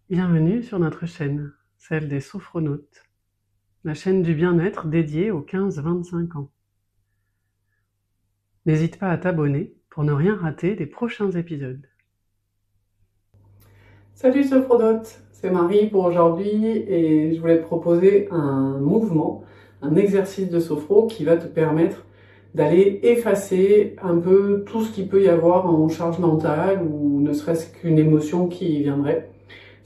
Bienvenue sur notre chaîne, celle des Sophronautes, la chaîne du bien-être dédiée aux 15-25 ans. N'hésite pas à t'abonner pour ne rien rater des prochains épisodes. Salut Sophrodote, c'est Marie pour aujourd'hui et je voulais te proposer un mouvement, un exercice de sophro qui va te permettre d'aller effacer un peu tout ce qu'il peut y avoir en charge mentale ou ne serait-ce qu'une émotion qui viendrait.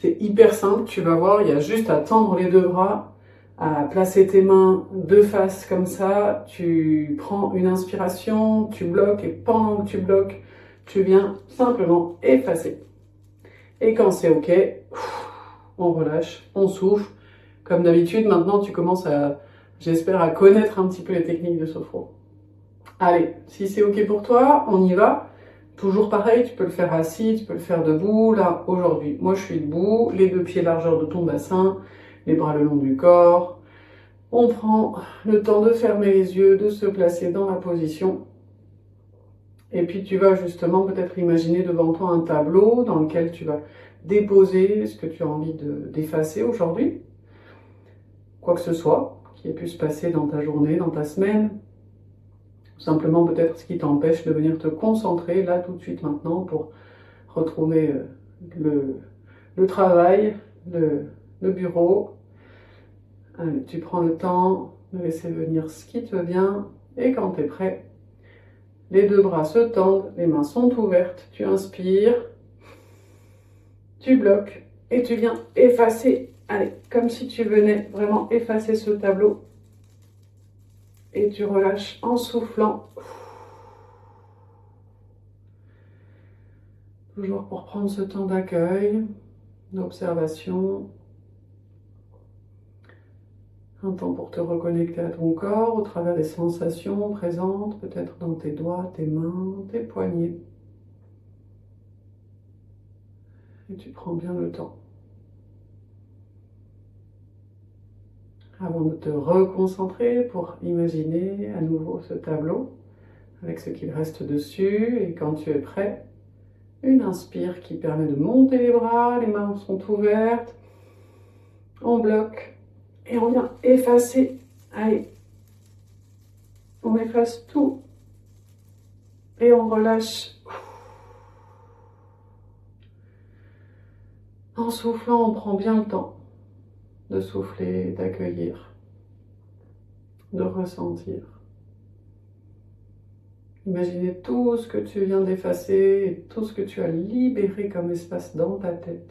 C'est hyper simple, tu vas voir, il y a juste à tendre les deux bras, à placer tes mains de face comme ça, tu prends une inspiration, tu bloques et pendant que tu bloques, tu viens simplement effacer. Et quand c'est ok, on relâche, on souffle. Comme d'habitude, maintenant tu commences à, j'espère, à connaître un petit peu les techniques de sophro. Allez, si c'est ok pour toi, on y va. Toujours pareil, tu peux le faire assis, tu peux le faire debout. Là, aujourd'hui, moi je suis debout, les deux pieds largeur de ton bassin, les bras le long du corps. On prend le temps de fermer les yeux, de se placer dans la position. Et puis tu vas justement peut-être imaginer devant toi un tableau dans lequel tu vas déposer ce que tu as envie d'effacer aujourd'hui, quoi que ce soit qui ait pu se passer dans ta journée, dans ta semaine, ou simplement peut-être ce qui t'empêche de venir te concentrer là tout de suite maintenant pour retrouver le, le travail, le bureau. Allez, tu prends le temps de laisser venir ce qui te vient et quand tu es prêt, les deux bras se tendent, les mains sont ouvertes, tu inspires, tu bloques et tu viens effacer, allez, comme si tu venais vraiment effacer ce tableau. Et tu relâches en soufflant. Toujours pour prendre ce temps d'accueil, d'observation. Un temps pour te reconnecter à ton corps au travers des sensations présentes, peut-être dans tes doigts, tes mains, tes poignets. Et tu prends bien le temps. Avant de te reconcentrer pour imaginer à nouveau ce tableau avec ce qu'il reste dessus. Et quand tu es prêt, une inspire qui permet de monter les bras, les mains sont ouvertes. On bloque et on vient effacer. Allez, on efface tout et on relâche. En soufflant, on prend bien le temps de souffler, d'accueillir, de ressentir. Imaginez tout ce que tu viens d'effacer et tout ce que tu as libéré comme espace dans ta tête.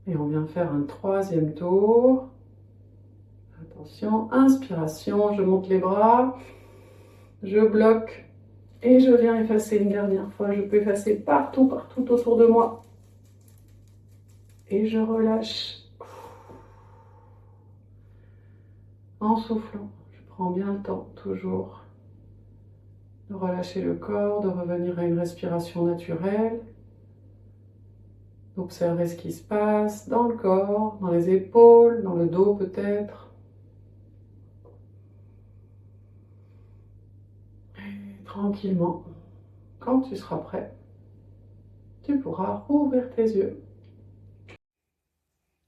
Et on vient faire un troisième tour. Attention, inspiration, je monte les bras, je bloque et je viens effacer une dernière fois. Je peux effacer partout, partout autour de moi. Et je relâche en soufflant. Je prends bien le temps, toujours, de relâcher le corps, de revenir à une respiration naturelle, d'observer ce qui se passe dans le corps, dans les épaules, dans le dos peut-être. Et tranquillement, quand tu seras prêt, tu pourras rouvrir tes yeux.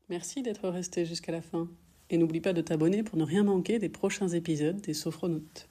Merci d'être resté jusqu'à la fin. Et n'oublie pas de t'abonner pour ne rien manquer des prochains épisodes des Sophronautes.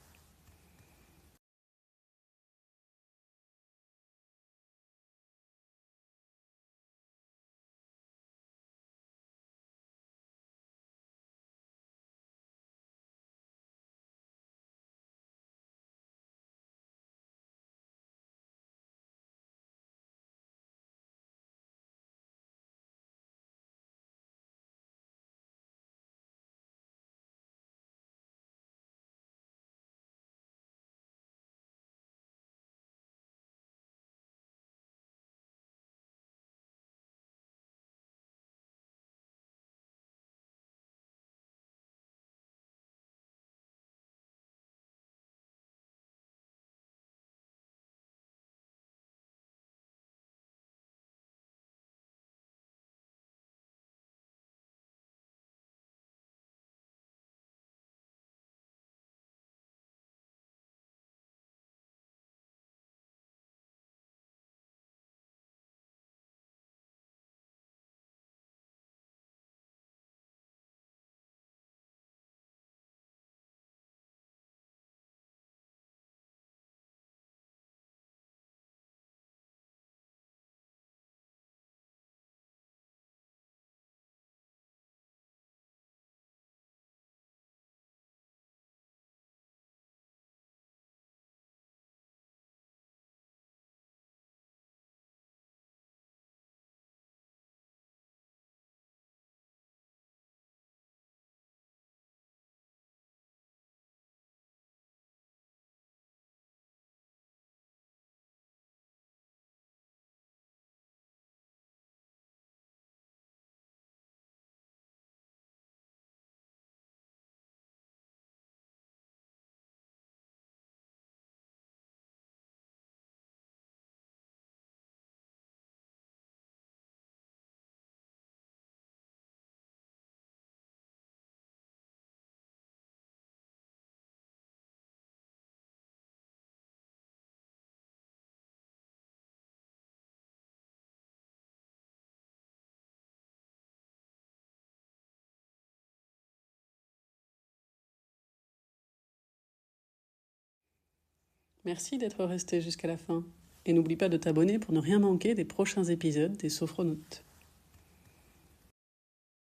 Merci d'être resté jusqu'à la fin. Et n'oublie pas de t'abonner pour ne rien manquer des prochains épisodes des Sophronautes.